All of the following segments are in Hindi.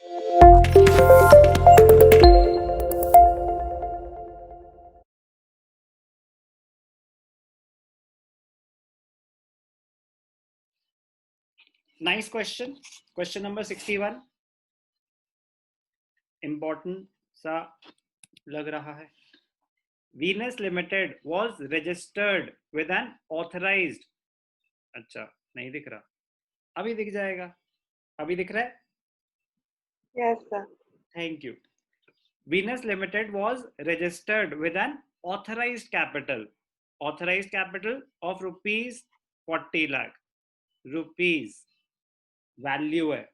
Nice question. Question number 61. Important सा लग रहा है. Venus Limited was registered with an authorized. अच्छा, नहीं दिख रहा. अभी दिख जाएगा. अभी दिख रहा है? Yes, sir. Thank you. Venus Limited was registered with an authorized capital of rupees 40 lakh. Rupees value है.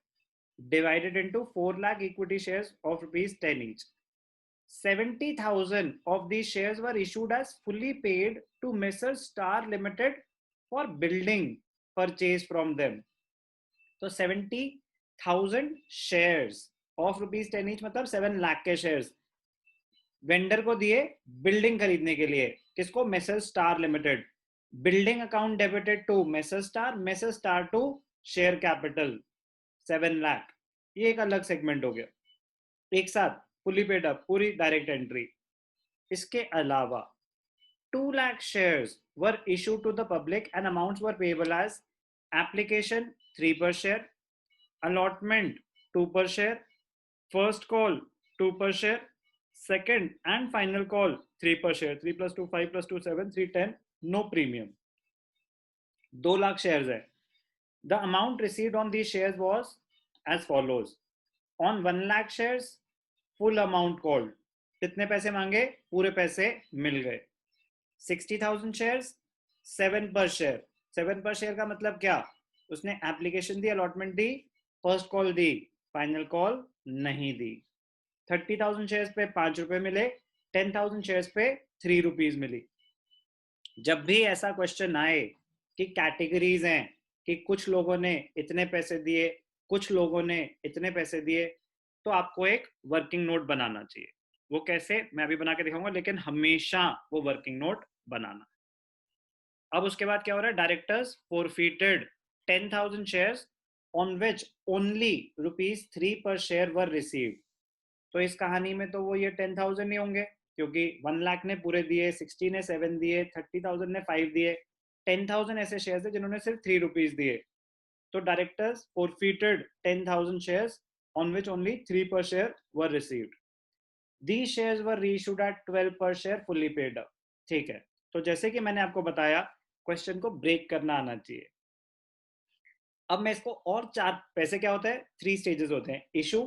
Divided into 4 lakh equity shares of rupees 10 each. 70,000 of these shares were issued as fully paid to Messrs Star Limited for building purchased from them. तो 70,000 shares of rupees 10 each मतलब 7 लाख के shares वेंडर को दिए बिल्डिंग खरीदने के लिए. किसको? Messrs Star Limited. Building account debited to Messrs Star to share capital 7 lakh. ये एक अलग सेगमेंट हो गया. एक साथ फुली पेड अप, पूरी डायरेक्ट एंट्री. इसके अलावा 2 lakh shares were issued to the public and amounts were payable as application 3 per share, allotment 2 per share, first call 2 per share, second and final call 3 per share. 3 plus 2 5 plus 2 7 3 10, no premium. 2 lakh shares है. The amount received on these shares was as follows. On 1 lakh shares full amount called. कितने पैसे मांगे? पूरे पैसे मिल गए. 60,000 shares 7 per share. 7 per share का मतलब क्या? उसने एप्लीकेशन दी, अलॉटमेंट दी, फर्स्ट कॉल दी, फाइनल कॉल नहीं दी. 30,000 शेयर्स पे 5 रुपए मिले, 10,000 शेयर्स पे 3 रुपीज मिली. जब भी ऐसा क्वेश्चन आए कि कैटेगरीज हैं कि कुछ लोगों ने इतने पैसे दिए, कुछ लोगों ने इतने पैसे दिए, तो आपको एक वर्किंग नोट बनाना चाहिए. वो कैसे मैं अभी बना के दिखाऊंगा, लेकिन हमेशा वो वर्किंग नोट बनाना. अब उसके बाद क्या हो रहा है? Directors forfeited 10,000 shares on which only rupees 3 पर शेयर वर रिसीव्ड. तो इस कहानी में तो वो ये 10,000 ही होंगे, क्योंकि 1 लाख ने पूरे दिए, 60 ने 7 दिए, 30,000 ने 5 दिए. 10,000 ऐसे शेयर्स है जिन्होंने सिर्फ 3 रुपीज दिए. तो directors forfeited 10,000 shares on which only 3 पर share were received. These shares were reissued at 12 per share fully paid up. ठीक है. तो जैसे कि मैंने आपको बताया, क्वेश्चन को ब्रेक करना आना चाहिए. अब मैं इसको और 4 पैसे क्या होता है? 3 स्टेजेस होते हैं. इशू,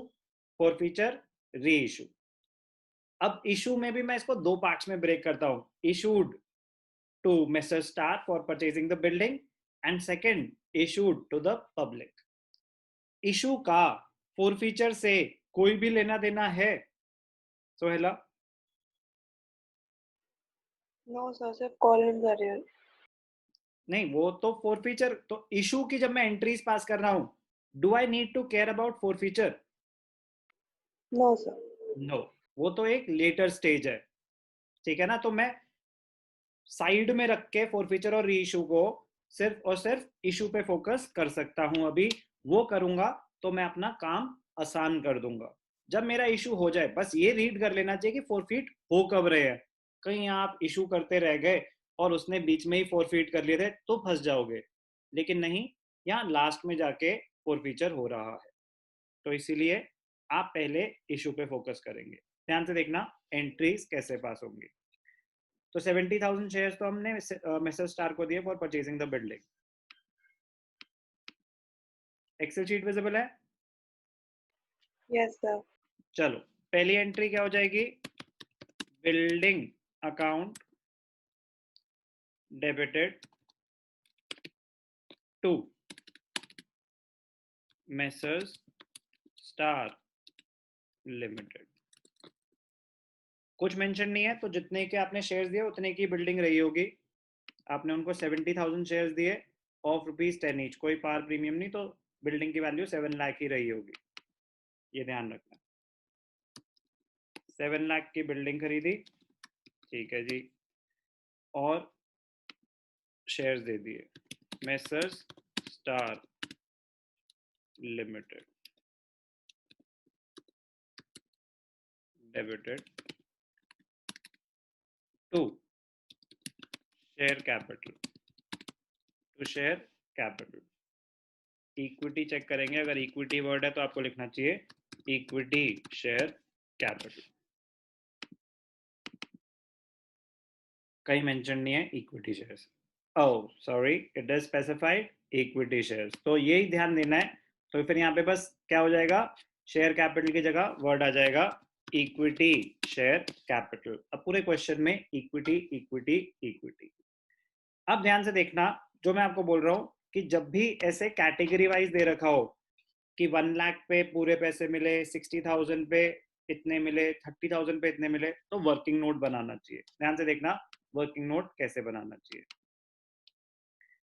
फॉरफीचर, री इशू. अब इशू में भी मैं इसको 2 पार्ट्स में ब्रेक करता हूं. Issued to Messrs Star for purchasing the building and second issued to the public. Issue का फॉरफीचर से कोई भी लेना देना है सोहेला? No, sir. सिर्फ कॉल इन कर रहे हैं. नहीं, वो तो फॉरफीचर. तो इशू की जब मैं एंट्रीज पास कर रहा हूं, do I need to care about forfeiture? No, sir. No, वो तो एक लेटर स्टेज है. ठीक है ना? तो मैं साइड में रख के फॉरफीचर और री इशू को सिर्फ और सिर्फ इशू पे फोकस कर सकता हूं. अभी वो करूंगा तो मैं अपना काम आसान कर दूंगा. जब मेरा इशू हो जाए, बस ये रीड कर लेना चाहिए कि फॉरफीट हो कब रहे हैं. कहीं आप इशू करते रह गए और उसने बीच में ही फॉरफीट कर लिए थे तो फंस जाओगे. लेकिन नहीं, यहाँ लास्ट में जाके फॉरफीचर हो रहा है. तो इसीलिए आप पहले इशू पे फोकस करेंगे. ध्यान से देखना एंट्रीज कैसे पास होंगी. तो 70,000 शेयर्स तो हमने Messrs Star को दिए for purchasing the building. Excel sheet visible है? Yes, sir. चलो, पहली एंट्री क्या हो जाएगी? Building account debited to Messrs Star limited. कुछ मेंशन नहीं है, तो जितने के आपने शेयर्स दिए उतने की बिल्डिंग रही होगी. आपने उनको 70,000 शेयर्स दिए ऑफ रुपीज 10 ईच. कोई पार प्रीमियम नहीं, तो बिल्डिंग की वैल्यू 7 लाख ही रही होगी. ये ध्यान रखना. 7 लाख की बिल्डिंग खरीदी, ठीक है जी, और शेयर्स दे दिए Messrs Star limited. Debited to share capital, to share capital. Equity check करेंगे, अगर इक्विटी वर्ड है तो आपको लिखना चाहिए इक्विटी शेयर कैपिटल। कहीं मेंशन नहीं है equity shares. Oh sorry, it is specified equity shares, तो यही ध्यान देना है। तो फिर यहाँ पे बस क्या हो जाएगा, शेयर कैपिटल की जगह वर्ड आ जाएगा इक्विटी शेयर कैपिटल। अब पूरे क्वेश्चन में इक्विटी इक्विटी इक्विटी। अब ध्यान से देखना, जो मैं आपको बोल रहा हूं कि जब भी ऐसे कैटेगरी वाइज दे रखा हो कि 1 लाख पे पूरे पैसे मिले, 60,000 पे इतने मिले, 30,000 पे इतने मिले, तो वर्किंग नोट बनाना चाहिए। ध्यान से देखना वर्किंग नोट कैसे बनाना चाहिए,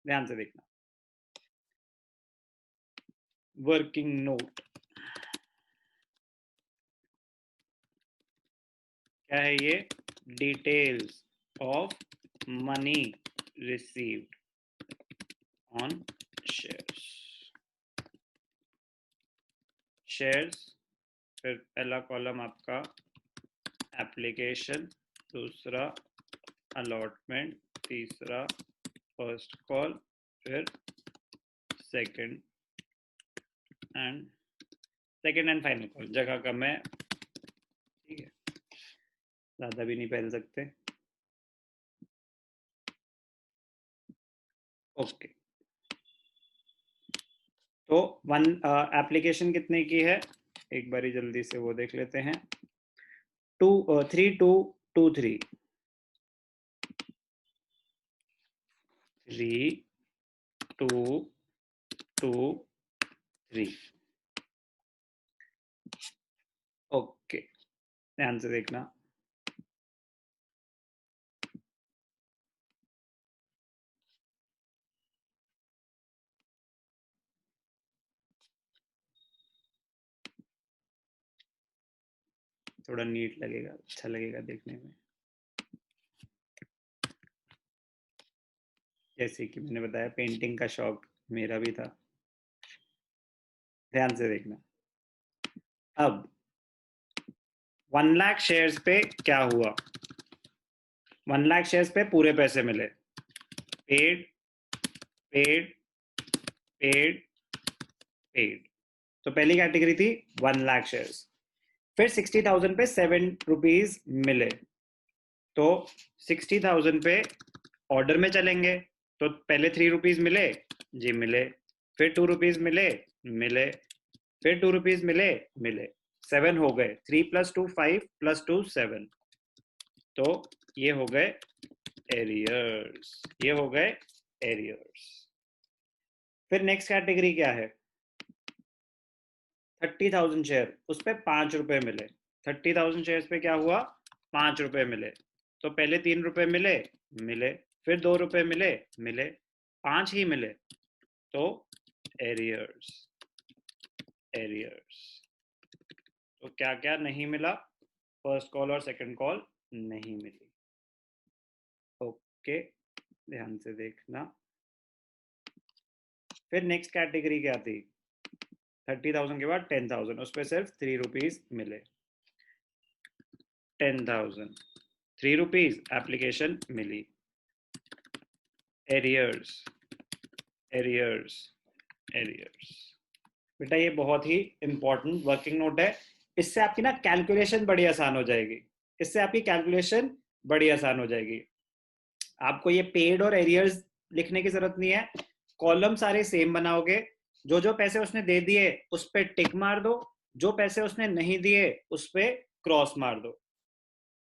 ध्यान से देखना। वर्किंग नोट क्या है ये, details of money received on shares. Shares, फिर पहला कॉलम आपका एप्लीकेशन, दूसरा अलॉटमेंट, तीसरा फर्स्ट कॉल, फिर सेकंड एंड फाइनल कॉल। जगह कम है, ठीक है, ज्यादा भी नहीं पहन सकते। ओके, तो वन एप्लीकेशन कितने की है, एक बारी जल्दी से वो देख लेते हैं। 3223 3223। ओके, ध्यान से देखना। थोड़ा नीट लगेगा, अच्छा लगेगा देखने में। जैसे कि मैंने बताया पेंटिंग का शौक मेरा भी था। ध्यान से देखना। अब 1 लाख शेयर्स पे क्या हुआ, 1 लाख शेयर्स पे पूरे पैसे मिले, पेड पेड पेड पेड। तो पहली कैटेगरी थी 1 लाख शेयर्स। फिर 60,000 पे 7 रुपीज मिले, तो 60,000 पे ऑर्डर में चलेंगे, तो पहले 3 रुपीज मिले जी, मिले, फिर 2 रुपीज मिले, मिले, फिर 2 रुपीज मिले, मिले, 7 हो गए, 3 + 2 5 + 2 7, तो ये हो गए एरियर्स, ये हो गए एरियर्स। फिर नेक्स्ट कैटेगरी क्या है, 30,000 शेयर, उस पर 5 रुपए मिले। 30,000 शेयर पे क्या हुआ, 5 रुपए मिले, तो पहले 3 रुपए मिले, मिले, फिर 2 रुपए मिले, मिले, 5 ही मिले, तो एरियर्स, एरियर्स। तो क्या क्या नहीं मिला, फर्स्ट कॉल और सेकंड कॉल नहीं मिली। ओके, ध्यान से देखना। फिर नेक्स्ट कैटेगरी क्या थी, 30,000 के बाद 10,000, उस पर सिर्फ 3 रुपीज मिले। 10,000, 3 रुपीज एप्लीकेशन मिली। Arrears, arrears, arrears. बेटा ये बहुत ही इंपॉर्टेंट वर्किंग नोट है, इससे आपकी ना कैलकुलेशन बड़ी आसान हो जाएगी, इससे आपकी कैलकुलेशन बड़ी आसान हो जाएगी। आपको ये पेड और एरियर्स लिखने की जरूरत नहीं है, कॉलम सारे सेम बनाओगे, जो जो पैसे उसने दे दिए उस पर टिक मार दो, जो पैसे उसने नहीं दिए उस पर क्रॉस मार दो,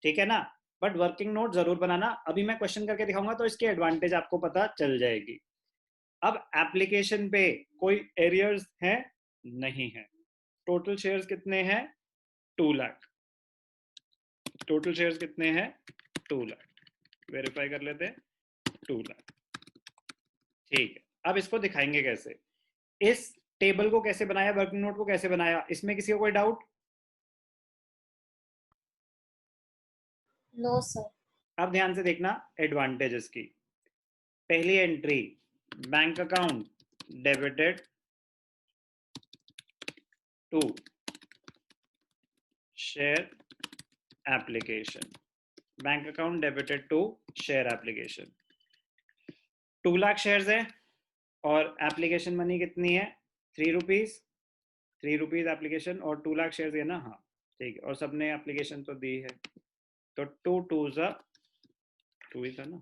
ठीक है ना। बट वर्किंग नोट जरूर बनाना, अभी मैं क्वेश्चन करके दिखाऊंगा तो इसकी एडवांटेज आपको पता चल जाएगी। अब एप्लीकेशन पे कोई एरियर्स है, नहीं है। टोटल शेयर्स कितने हैं, 2 लाख। टोटल शेयर्स कितने हैं, 2 लाख। वेरीफाई कर लेते हैं, 2 लाख, ठीक है। अब इसको दिखाएंगे कैसे, इस टेबल को कैसे बनाया, वर्किंग नोट को कैसे बनाया, इसमें किसी को कोई डाउट। No sir. अब ध्यान से देखना एडवांटेजेस की। पहली entry, bank account debited to share application. Bank account debited to share application. 2 lakh shares है और एप्लीकेशन मनी कितनी है? 3 रुपीज. 3 रुपीज एप्लीकेशन और 2 लाख शेयर्स है ना. हाँ ठीक है. और सबने एप्लीकेशन तो दी है, तो 2 2 2 ही था ना.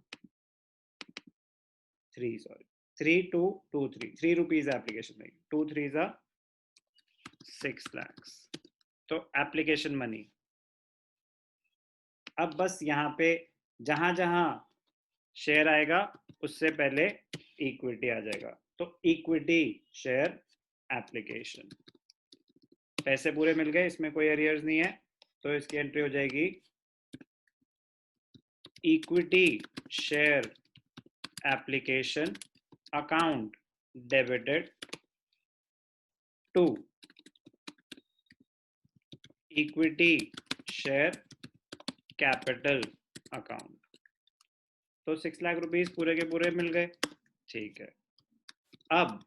3 सॉरी 3 2 2 3 3 रुपीज एप्लीकेशन में. 2 3 6 lakhs. तो एप्लीकेशन मनी. अब बस यहाँ पे जहां जहां शेयर आएगा उससे पहले इक्विटी आ जाएगा. तो इक्विटी शेयर एप्लीकेशन. पैसे पूरे मिल गए, इसमें कोई एरियर्स नहीं है, तो इसकी एंट्री हो जाएगी equity share application account debited to equity share capital account. तो 6 लाख रुपीस पूरे के पूरे मिल गए. ठीक है. अब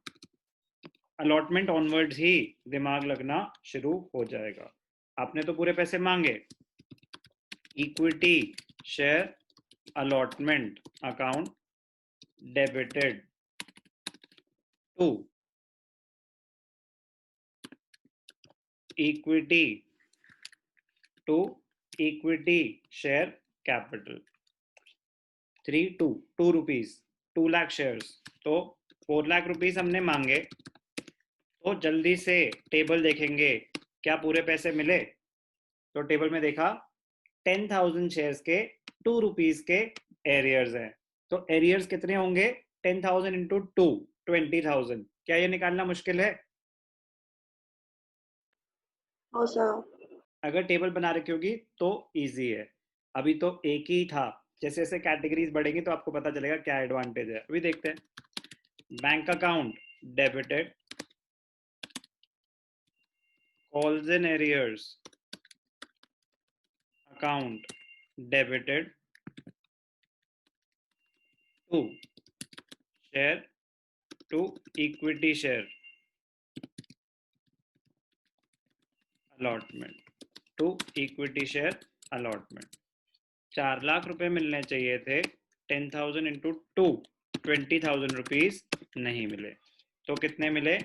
अलॉटमेंट ऑनवर्ड्स ही दिमाग लगना शुरू हो जाएगा. आपने तो पूरे पैसे मांगे. Equity share allotment account debited to equity to equity share capital. 2 rupees. 2 lakh shares. तो 4 लाख रुपीस हमने मांगे, तो जल्दी से टेबल देखेंगे क्या पूरे पैसे मिले. तो टेबल में देखा 10,000 शेयर्स के 2 रुपीज के एरियर्स हैं. तो एरियर्स कितने होंगे? 10,000 इंटू 2 20,000. क्या ये निकालना मुश्किल है? No sir. अगर टेबल बना रखी होगी तो इजी है. अभी तो एक ही था. जैसे जैसे कैटेगरीज बढ़ेंगी तो आपको पता चलेगा क्या एडवांटेज है. अभी देखते हैं. Bank account debited calls and arrears account debited to share to equity share allotment to equity share allotment. 4 lakh रुपए मिलने चाहिए थे. 10,000 इंटू 2 20,000 रुपीज नहीं मिले. तो कितने मिले?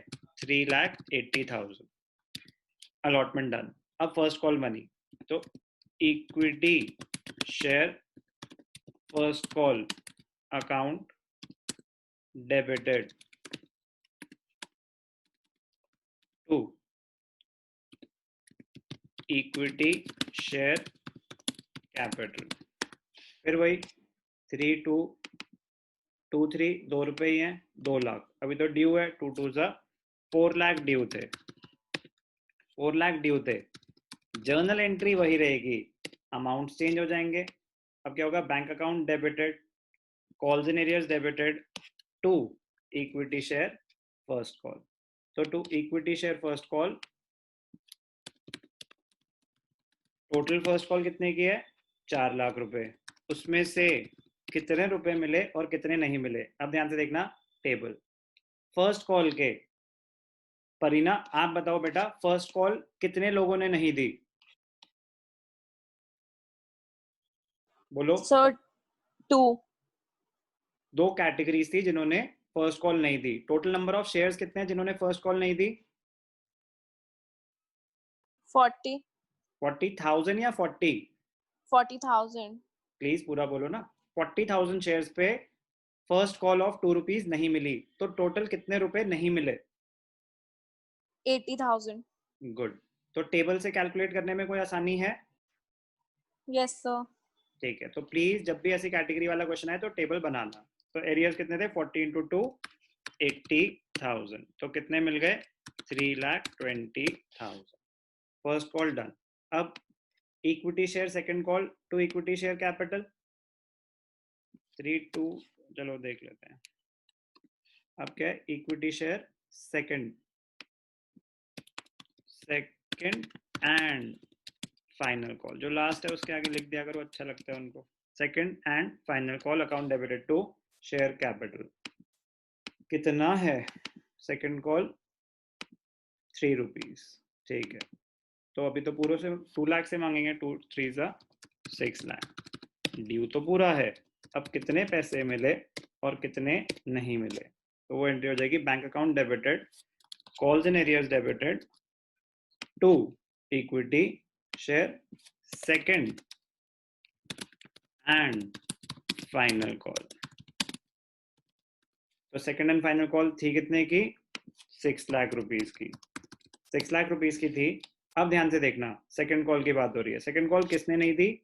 3,80,000. Allotment done. अब फर्स्ट कॉल मनी. तो equity share first call account debited to equity share capital. फिर वही 3 2 2 3 2 रुपए ही हैं. 2 लाख. अभी तो ड्यू है. 2 2 4 लाख ड्यू थे. 4 लाख ड्यू थे. जर्नल एंट्री वही रहेगी, अमाउंट चेंज हो जाएंगे. अब क्या होगा? Bank account debited calls and arrears debited to equity share first call. तो to equity share first call. Total first call कितने की है? 4 लाख रुपए. उसमें से कितने रुपए मिले और कितने नहीं मिले? अब ध्यान से देखना टेबल. फर्स्ट कॉल के परीना आप बताओ बेटा, फर्स्ट कॉल कितने लोगों ने नहीं दी? बोलो. सर 2. 2 कैटेगरीज थी जिन्होंने फर्स्ट कॉल नहीं दी. टोटल नंबर ऑफ शेयर्स कितने हैं जिन्होंने फर्स्ट कॉल नहीं दी? 40. 40,000 या 40? 40,000. प्लीज पूरा बोलो ना. 40,000 शेयर्स पे फर्स्ट कॉल ऑफ 2 रुपीज नहीं मिली. तो टोटल कितने रुपए नहीं मिले? 80,000. गुड. तो टेबल से कैलकुलेट करने में कोई आसानी है? Yes sir. ठीक है. तो प्लीज जब भी ऐसी कैटेगरी वाला क्वेश्चन आए तो टेबल बनाना. तो एरियर्स कितने थे? 40 इंटू 2 80,000. तो कितने मिल गए? 3,20,000. First call done. अब equity share second call to equity share capital. 3 2 चलो देख लेते हैं. अब क्या है? Equity share second and final call. जो लास्ट है उसके आगे लिख दिया करो, अच्छा लगता है उनको. Second and final call account debited to share capital. कितना है सेकंड कॉल? 3 रुपीज. ठीक है. तो अभी तो पूरे से 2 लाख से मांगेंगे, 2 3 6 लाख। ड्यू तो पूरा है, अब कितने पैसे मिले और कितने नहीं मिले, तो वो एंट्री हो जाएगी bank account debited, calls and arrears debited to equity share second and final call. तो सेकंड एंड फाइनल कॉल थी कितने की? 6 लाख रुपीस की, 6 लाख रुपीस की थी। अब ध्यान से देखना, सेकंड कॉल की बात हो रही है। सेकंड कॉल किसने नहीं दी?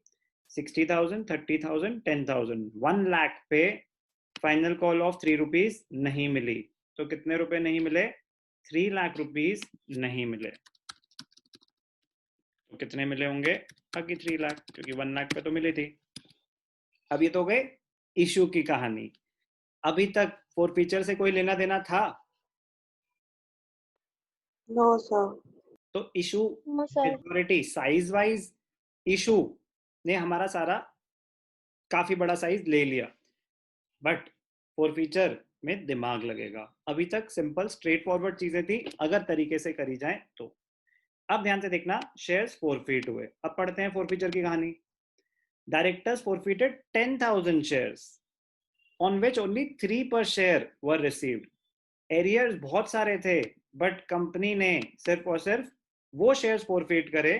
60,000, 30,000, 10,000, 1 लाख पे फाइनल कॉल ऑफ 3 रुपीज नहीं मिली। तो कितने रुपए नहीं मिले? 3 लाख रुपीस नहीं मिले। तो कितने मिले होंगे? बाकी 3 लाख, क्योंकि 1 लाख पे तो मिली थी। अब ये तो गए इशू की कहानी। अभी तक फोरफीचर से कोई लेना देना था? No, sir. तो issue No, sir. Security size wise issue ने हमारा सारा काफी बड़ा साइज ले लिया, बट फोरफीचर में दिमाग लगेगा। अभी तक सिंपल स्ट्रेट फॉरवर्ड चीजें थी, अगर तरीके से करी जाए तो। अब ध्यान से देखना, शेयर्स फोरफीट हुए। अब पढ़ते हैं फोरफीचर की कहानी। Directors forfeited 10,000 shares on which only 3 per share were received. Arrears बहुत सारे थे, बट कंपनी ने सिर्फ और सिर्फ वो शेयर्स फोरफीट करे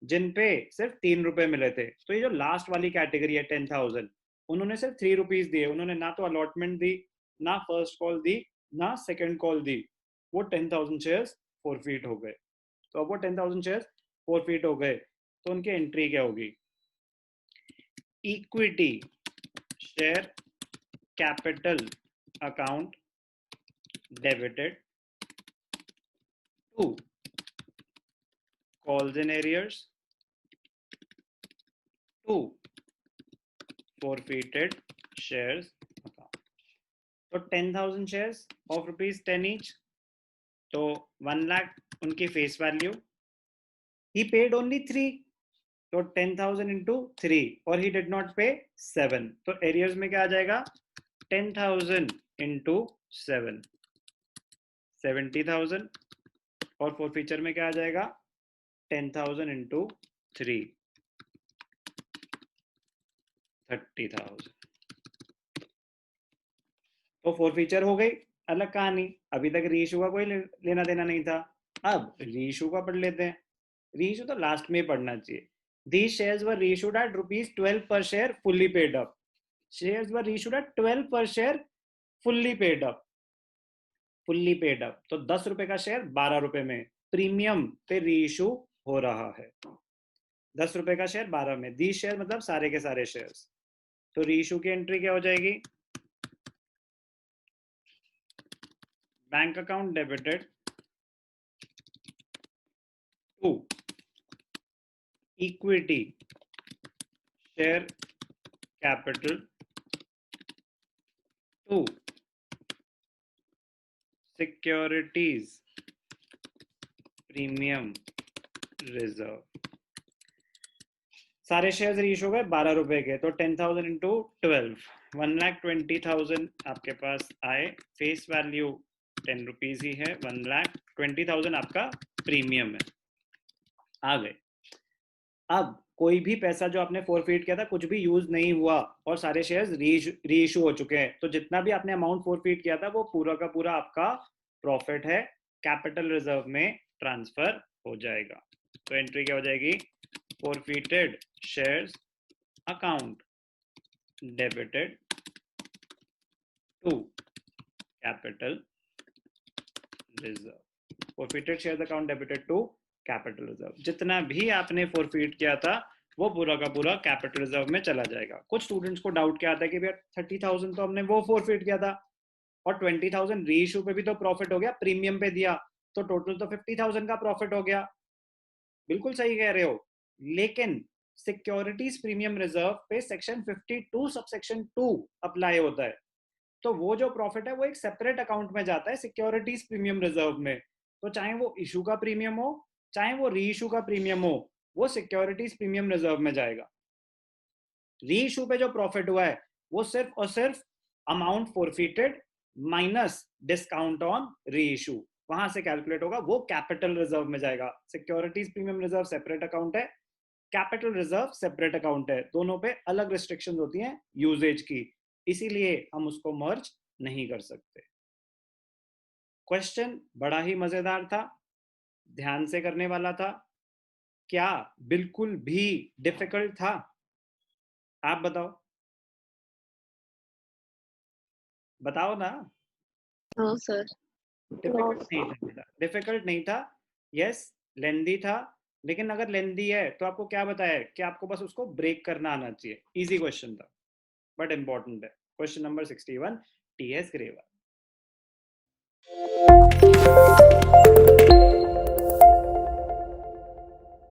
जिन पे सिर्फ 3 रुपए मिले थे। तो ये जो लास्ट वाली कैटेगरी है 10,000, उन्होंने सिर्फ 3 रुपीज दिए। उन्होंने ना तो अलॉटमेंट दी, ना फर्स्ट कॉल दी, ना सेकंड कॉल दी। वो 10,000 शेयर्स फोरफीट हो गए। तो अब वो 10,000 शेयर्स फोरफीट हो गए, तो उनकी एंट्री क्या होगी? Equity share capital account debited to calls and arrears to forfeited shares account. तो 10,000 shares of rupees 10 each, तो 1 lakh उनकी face value. he paid only 3, तो 10,000 into 3, और he did not pay 7, तो एरियर्स में क्या आ जाएगा? 10,000 into 7, 70,000, और फोरफीचर में क्या आ जाएगा? 10,000 into 3, 30,000। तो फोरफीचर हो गई, अलग कहानी। अभी तक रीइशू का कोई लेना देना नहीं था। अब रीइशू का पढ़ लेते हैं। रीइशू तो लास्ट में पढ़ना चाहिए। These shares were reissued at rupees 12 per share, fully paid up. Shares were reissued at 12 per share, fully paid up. Fully paid up, तो 10 रुपए का शेयर 12 रुपए में प्रीमियम पे रीइशू हो रहा है। 10 रुपए का शेयर 12 में। These शेयर मतलब सारे के सारे शेयर्स। तो रीइशू की एंट्री क्या हो जाएगी? Bank account debited to equity share capital to securities premium reserve. सारे शेयर्स रीइशू हो गए 12 रुपए के, तो 10,000 इंटू 12, 1,20,000 आपके पास आए। फेस वैल्यू 10 रुपीज ही है। 1,20,000 आपका प्रीमियम है। आ गए। अब कोई भी पैसा जो आपने फोरफीट किया था कुछ भी यूज नहीं हुआ और सारे शेयर्स रीइशू हो चुके हैं, तो जितना भी आपने अमाउंट फोरफीट किया था वो पूरा का पूरा आपका प्रॉफिट है, कैपिटल रिजर्व में ट्रांसफर हो जाएगा। तो एंट्री क्या हो जाएगी? Forfeited shares account debited to capital reserve. Forfeited shares account debited to capital reserve. जितना भी आपने फोरफीट किया था वो पूरा का पूरा कैपिटल रिजर्व में चला जाएगा। कुछ स्टूडेंट्स को डाउट क्या आता है कि भैया 30,000 तो हमने वो फोरफीट किया था और 20,000 रीइशू पे भी तो प्रॉफिट हो गया, प्रीमियम पे दिया, तो टोटल तो 50,000 का प्रॉफिट हो गया। बिल्कुल सही कह रहे हो, लेकिन सिक्योरिटीज प्रीमियम रिजर्व पे सेक्शन 52 सबसेक्शन 2 अप्लाई होता है। तो वो जो प्रॉफिट है वो एक सेपरेट अकाउंट में जाता है सिक्योरिटीज प्रीमियम रिजर्व में। तो चाहे वो इशू का प्रीमियम हो चाहे वो रीइशू का प्रीमियम हो, वो सिक्योरिटीज प्रीमियम रिजर्व में जाएगा। रीइशू पे जो प्रॉफिट हुआ है वो सिर्फ और सिर्फ amount forfeited minus discount on reissue. वहां से कैलकुलेट होगा, वो कैपिटल रिजर्व में जाएगा। Securities premium reserve separate account है, कैपिटल रिजर्व सेपरेट अकाउंट है, दोनों पे अलग रिस्ट्रिक्शंस होती हैं यूजेज की, इसीलिए हम उसको मर्ज नहीं कर सकते। क्वेश्चन बड़ा ही मजेदार था, ध्यान से करने वाला था, क्या बिल्कुल भी डिफिकल्ट था? आप बताओ, बताओ ना। No sir. डिफिकल्ट नहीं था बेटा, डिफिकल्ट नहीं था। यस, लेंदी था, लेकिन अगर लेंदी है तो आपको क्या बताया है कि आपको बस उसको ब्रेक करना आना चाहिए। इजी क्वेश्चन था बट इंपॉर्टेंट है। Question number 61, TS graver.